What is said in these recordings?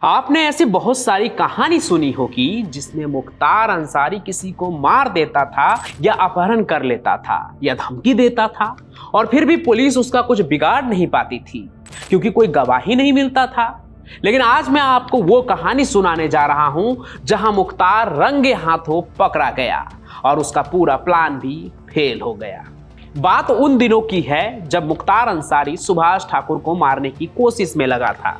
आपने ऐसी बहुत सारी कहानी सुनी होगी जिसमें मुख्तार अंसारी किसी को मार देता था या अपहरण कर लेता था या धमकी देता था और फिर भी पुलिस उसका कुछ बिगाड़ नहीं पाती थी क्योंकि कोई गवाही नहीं मिलता था। लेकिन आज मैं आपको वो कहानी सुनाने जा रहा हूं जहां मुख्तार रंगे हाथों पकड़ा गया और उसका पूरा प्लान भी फेल हो गया। बात उन दिनों की है जब मुख्तार अंसारी सुभाष ठाकुर को मारने की कोशिश में लगा था।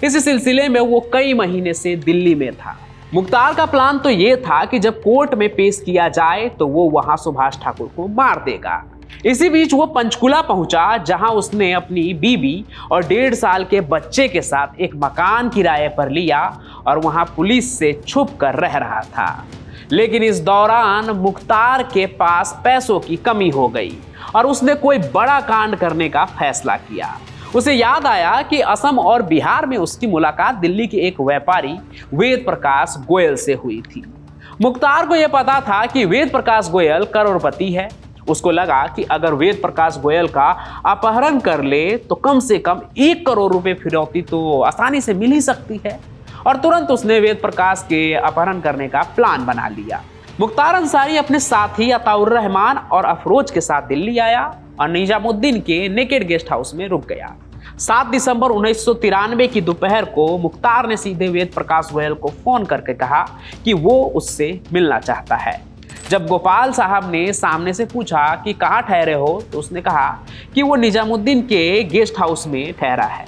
इस सिलसिले में वो कई महीने से दिल्ली में था। मुख्तार का प्लान तो ये था कि जब कोर्ट में पेश किया जाए तो वो वहां सुभाष ठाकुर को मार देगा। इसी बीच वो पंचकुला पहुंचा जहां उसने अपनी बीवी और 1.5 साल के बच्चे के साथ एक मकान किराए पर लिया और वहां पुलिस से छुप कर रह रहा था। लेकिन इस दौरान मुख्तार के पास पैसों की कमी हो गई और उसने कोई बड़ा कांड करने का फैसला किया। उसे याद आया कि असम और बिहार में उसकी मुलाकात दिल्ली के एक व्यापारी वेद प्रकाश गोयल से हुई थी। मुख्तार को यह पता था कि वेद प्रकाश गोयल करोड़पति है। उसको लगा कि अगर वेद प्रकाश गोयल का अपहरण कर ले तो कम से कम 1 करोड़ रुपए फिरौती तो आसानी से मिल ही सकती है और तुरंत उसने वेद प्रकाश के अपहरण करने का प्लान बना लिया। मुख्तार अंसारी अपने साथी अताउर रहमान और अफरोज के साथ दिल्ली आया और निजामुद्दीन के नेकेड गेस्ट हाउस में रुक गया। 7 दिसंबर 1993 की दोपहर को मुख्तार ने सीधे वेद प्रकाश गोयल को फोन करके कहा कि वो उससे मिलना चाहता है। जब गोपाल साहब ने सामने से पूछा कि कहाँ ठहरे हो तो उसने कहा कि वो निजामुद्दीन के गेस्ट हाउस में ठहरा है।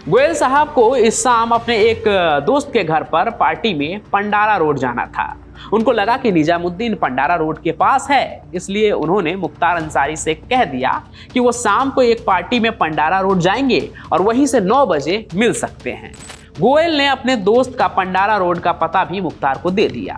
गोयल साहब को इस शाम अपने एक दोस्त के घर पर पार्टी में पंडारा रोड जाना था। उनको लगा कि निजामुद्दीन पंडारा रोड के पास है, इसलिए उन्होंने मुख्तार अंसारी से कह दिया कि वो शाम को एक पार्टी में पंडारा रोड जाएंगे और वहीं से 9 बजे मिल सकते हैं। गोयल ने अपने दोस्त का पंडारा रोड का पता भी मुख्तार को दे दिया।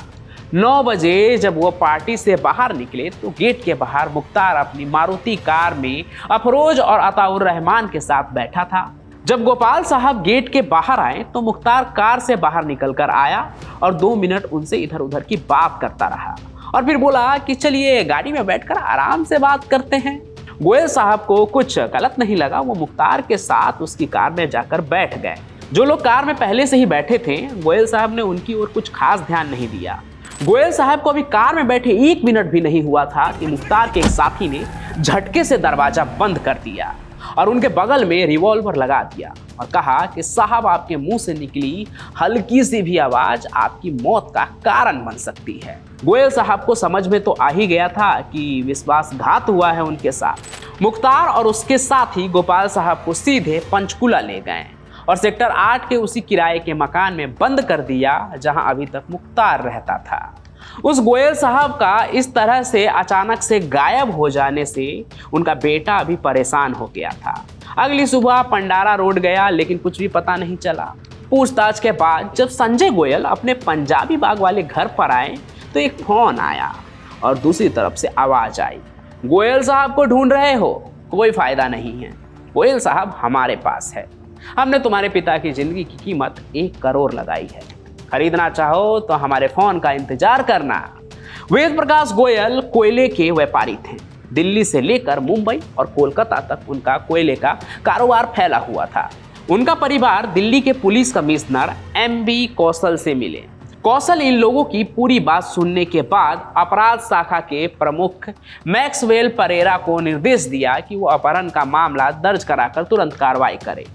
9 बजे जब वो पार्टी से बाहर निकले तो गेट के बाहर मुख्तार अपनी मारुति कार में अफरोज और अताउर रहमान के साथ बैठा था। जब गोपाल साहब गेट के बाहर आए तो मुख्तार कार से बाहर निकलकर आया और 2 मिनट उनसे इधर उधर की बात करता रहा और फिर बोला कि चलिए गाड़ी में बैठकर आराम से बात करते हैं। गोयल साहब को कुछ गलत नहीं लगा। वो मुख्तार के साथ उसकी कार में जाकर बैठ गए। जो लोग कार में पहले से ही बैठे थे गोयल साहब ने उनकी ओर कुछ खास ध्यान नहीं दिया। गोयल साहब को अभी कार में बैठे 1 मिनट भी नहीं हुआ था कि मुख्तार के एक साथी ने झटके से दरवाजा बंद कर दिया और उनके बगल में रिवॉल्वर लगा दिया और कहा कि साहब आपके मुंह से निकली हल्की सी भी आवाज आपकी मौत का कारण बन सकती है। गोयल साहब को समझ में तो आ ही गया था कि विश्वासघात हुआ है उनके साथ। मुख्तार और उसके साथी गोपाल साहब को सीधे पंचकुला ले गए और सेक्टर 8 के उसी किराए के मकान में बंद कर दिया जहां अभी तक मुख्तार रहता था। उस गोयल साहब का इस तरह से अचानक से गायब हो जाने से उनका बेटा अभी परेशान हो गया था। अगली सुबह पंडारा रोड गया लेकिन कुछ भी पता नहीं चला। पूछताछ के बाद जब संजय गोयल अपने पंजाबी बाग वाले घर पर आए तो एक फोन आया और दूसरी तरफ से आवाज आई, गोयल साहब को ढूंढ रहे हो? कोई फायदा नहीं है, गोयल साहब हमारे पास है। हमने तुम्हारे पिता की जिंदगी की कीमत 1 करोड़ लगाई है। खरीदना चाहो तो हमारे फोन का इंतजार करना। वेद प्रकाश गोयल कोयले के व्यापारी थे। दिल्ली से लेकर मुंबई और कोलकाता तक उनका कोयले का कारोबार फैला हुआ था। उनका परिवार दिल्ली के पुलिस कमिश्नर MB कौशल से मिले। कौशल इन लोगों की पूरी बात सुनने के बाद अपराध शाखा के प्रमुख मैक्सवेल परेरा को निर्देश दिया कि वो अपहरण का मामला दर्ज कराकर तुरंत कार्रवाई करे।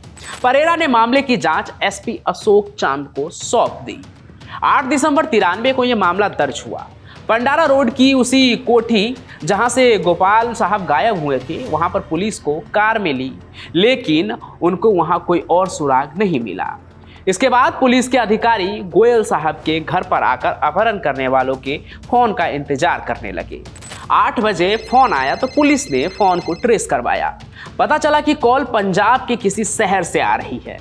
परेरा ने मामले की जांच SP अशोक चांद को सौंप दी। 8 दिसंबर 93 को यह मामला दर्ज हुआ। पंडारा रोड की उसी कोठी जहां से गोपाल साहब गायब हुए थे वहां पर पुलिस को कार में ली, लेकिन उनको वहां कोई और सुराग नहीं मिला। इसके बाद पुलिस के अधिकारी गोयल साहब के घर पर आकर अपहरण करने वालों के फोन का इंतजार करने लगे। 8 बजे फोन आया तो पुलिस ने फोन को ट्रेस करवाया। पता चला कि कॉल पंजाब के किसी शहर से आ रही है।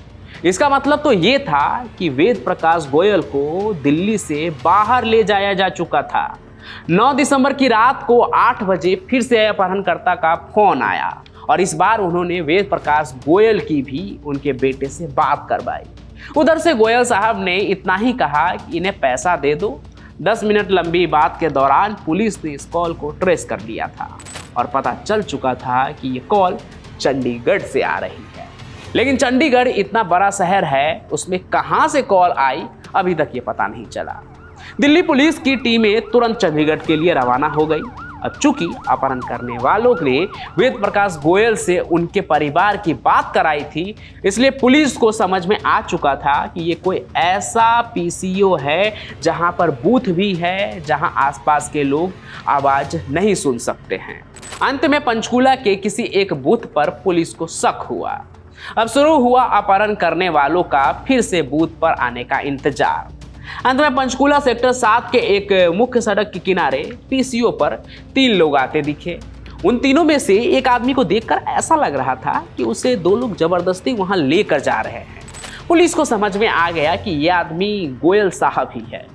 इसका मतलब तो ये था कि वेद प्रकाश गोयल को दिल्ली से बाहर ले जाया जा चुका था। 9 दिसंबर की रात को 8 बजे फिर से अपहरणकर्ता का फोन आया और इस बार उन्होंने वेद प्रकाश गोयल की भी उनके बेटे से बात करवाई। उधर से गोयल साहब ने इतना ही कहा कि इन्हें पैसा दे दो। 10 मिनट लंबी बात के दौरान पुलिस ने इस कॉल को ट्रेस कर लिया था और पता चल चुका था कि ये कॉल चंडीगढ़ से आ रही है। लेकिन चंडीगढ़ इतना बड़ा शहर है, उसमें कहां से कॉल आई अभी तक ये पता नहीं चला। दिल्ली पुलिस की टीमें तुरंत चंडीगढ़ के लिए रवाना हो गई। अब चूंकि अपहरण करने वालों ने वेद प्रकाश गोयल से उनके परिवार की बात कराई थी, इसलिए पुलिस को समझ में आ चुका था कि ये कोई ऐसा पीसीओ है जहां पर बूथ भी है, जहां आसपास के लोग आवाज नहीं सुन सकते हैं। अंत में पंचकूला के किसी एक बूथ पर पुलिस को शक हुआ। अब शुरू हुआ अपहरण करने वालों का फिर से बूथ पर आने का इंतजार। अंत में पंचकूला सेक्टर 7 के एक मुख्य सड़क के किनारे पीसीओ पर 3 लोग आते दिखे। उन तीनों में से एक आदमी को देखकर ऐसा लग रहा था कि उसे 2 लोग जबरदस्ती वहां लेकर जा रहे हैं। पुलिस को समझ में आ गया कि यह आदमी गोयल साहब ही है।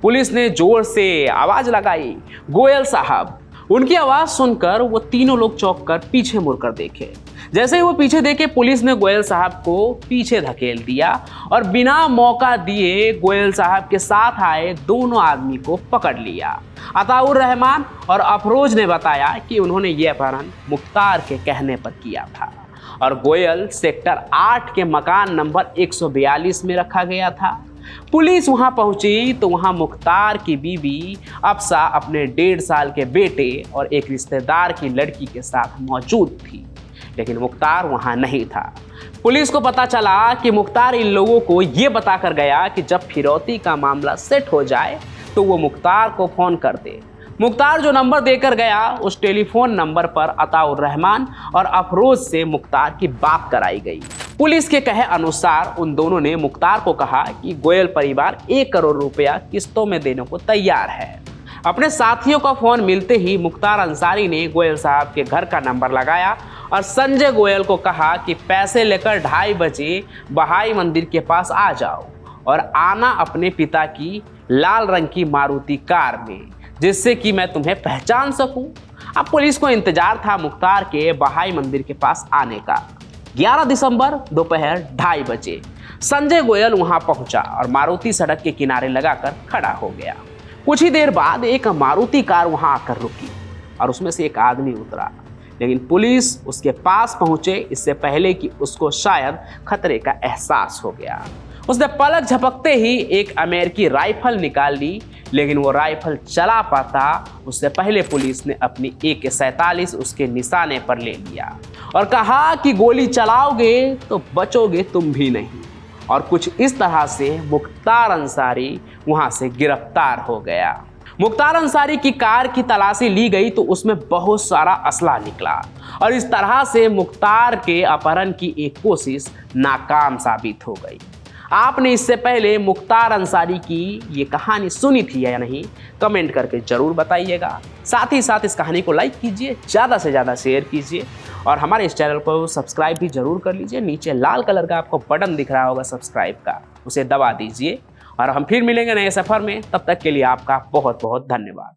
पुलिस ने जोर से आवाज लगाई, गोयल साहब। उनकी आवाज सुनकर वो तीनों लोग चौंक कर पीछे मुड़कर देखे। जैसे ही वो पीछे देखे, पुलिस ने गोयल साहब को पीछे धकेल दिया और बिना मौका दिए गोयल साहब के साथ आए दोनों आदमी को पकड़ लिया। अताउर रहमान और अफरोज ने बताया कि उन्होंने ये अपहरण मुख्तार के कहने पर किया था और गोयल सेक्टर 8 के मकान नंबर 142 में रखा गया था। पुलिस वहां पहुंची तो वहां मुख्तार की बीबी अफसा अपने 1.5 साल के बेटे और एक रिश्तेदार की लड़की के साथ मौजूद थी, लेकिन मुख्तार वहां नहीं था। पुलिस को पता चला कि मुख्तार इन लोगों को यह बताकर गया कि जब फिरौती का मामला सेट हो जाए तो वो मुख्तार को फोन कर दे। मुख्तार जो नंबर देकर गया, उस टेलीफोन नंबर पर अताउर रहमान और अफरोज से मुख्तार की बात कराई गई। पुलिस के कहे अनुसार उन दोनों ने मुख्तार को कहा कि गोयल परिवार 1 करोड़ रुपया किस्तों में देने को तैयार है। अपने साथियों का फोन मिलते ही मुख्तार अंसारी ने गोयल साहब के घर का नंबर लगाया और संजय गोयल को कहा कि पैसे लेकर 2:30 बजे बहाई मंदिर के पास आ जाओ और आना अपने पिता की लाल रंग की मारुति कार में, जिससे कि मैं तुम्हें पहचान सकूं। अब पुलिस को इंतजार था मुख्तार के बहाई मंदिर के पास आने का। 11 दिसंबर दोपहर 2:30 बजे संजय गोयल वहां पहुंचा और मारुति सड़क के किनारे लगाकर खड़ा हो गया। कुछ ही देर बाद एक मारुति कार वहां आकर रुकी और उसमें से एक आदमी उतरा, लेकिन पुलिस उसके पास पहुंचे इससे पहले कि उसको शायद खतरे का एहसास हो गया। उसने पलक झपकते ही एक अमेरिकी राइफल निकाल ली, लेकिन वो राइफल चला पाता उससे पहले पुलिस ने अपनी AK-47 उसके निशाने पर ले लिया और कहा कि गोली चलाओगे तो बचोगे तुम भी नहीं। और कुछ इस तरह से मुख्तार अंसारी वहां से गिरफ्तार हो गया। मुख्तार अंसारी की कार की तलाशी ली गई तो उसमें बहुत सारा असला निकला और इस तरह से मुख्तार के अपहरण की एक कोशिश नाकाम साबित हो गई। आपने इससे पहले मुख्तार अंसारी की ये कहानी सुनी थी या नहीं, कमेंट करके जरूर बताइएगा। साथ ही साथ इस कहानी को लाइक कीजिए, ज़्यादा से ज़्यादा शेयर कीजिए और हमारे इस चैनल को सब्सक्राइब भी जरूर कर लीजिए। नीचे लाल कलर का आपको बटन दिख रहा होगा सब्सक्राइब का, उसे दबा दीजिए और हम फिर मिलेंगे नए सफ़र में। तब तक के लिए आपका बहुत बहुत धन्यवाद।